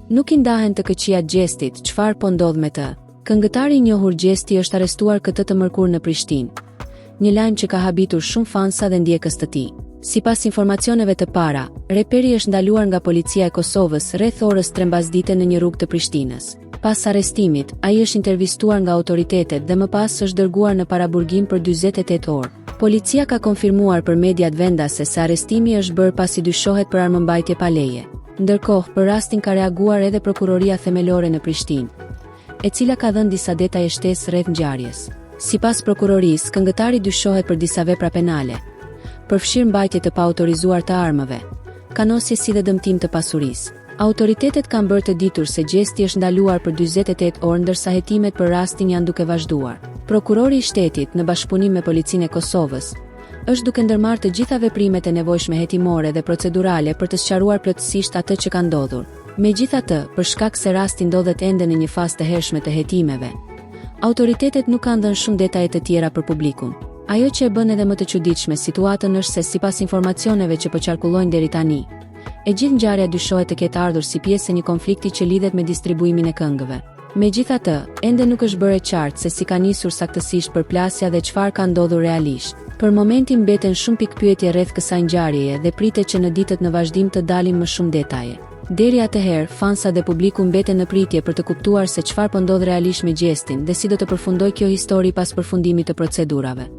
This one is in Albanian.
Nuk i ndahen të këqijat gjestit, çfarë po ndodh me të? Këngëtari i njohur Gjesti është arrestuar këtë të mërkur në Prishtinë. Një lajm që ka habitur shumë fansa dhe ndjekës të tij. Sipas informacioneve të para, reperi është ndaluar nga policia e Kosovës rreth orës 3 mbasdite në një rrugë të Prishtinës. Pas arrestimit, ai është intervistuar nga autoritetet dhe më pas është dërguar në paraburgim për 48 orë. Policia ka konfirmuar për mediat vendase se arrestimi është bërë pasi dyshohet për armëmbajtje pa leje. Ndërkohë, për rastin ka reaguar edhe prokuroria themelore në Prishtinë, e cila ka dhënë disa detaje shtesë rreth ngjarjes. Sipas prokurorisë, këngëtari dyshohet për disa vepra penale, përfshirë mbajtje të paautorizuar të armëve, kanosje si dhe dëmtim të pasurisë. Autoritetet kanë bërë të ditur se Gjesti është ndaluar për 48 orë ndërsa hetimet për rastin janë duke vazhduar. Prokurori i shtetit, në bashkëpunim me policinë e Kosovës, është duke ndërmarrë të gjitha veprimet e nevojshme hetimore dhe procedurale për të sqaruar plotësisht atë që ka ndodhur. Megjithatë, për shkak se rasti ndodhet ende në një fazë të hershme të hetimeve, autoritetet nuk kanë dhënë shumë detaje të tjera për publikun. Ajo që e bën edhe më të çuditshme situatën është se sipas informacioneve që po qarkullojnë deri tani, e gjithë ngjarja dyshohet të ketë ardhur si pjesë e një konflikti që lidhet me distribuimin e këngëve. Megjithatë, ende nuk është bërë e qartë se si ka nisur saktësisht përplasja dhe çfarë ka ndodhur realisht. Për momentin mbeten shumë pikpyetje rreth kësaj ngjarjeje dhe pritet që në ditët në vazhdim të dalin më shumë detaje. Deri atëherë, fansa dhe publiku mbeten në pritje për të kuptuar se çfarë po ndodh realisht me Gjestin dhe si do të përfundojë kjo histori pas përfundimit të procedurave.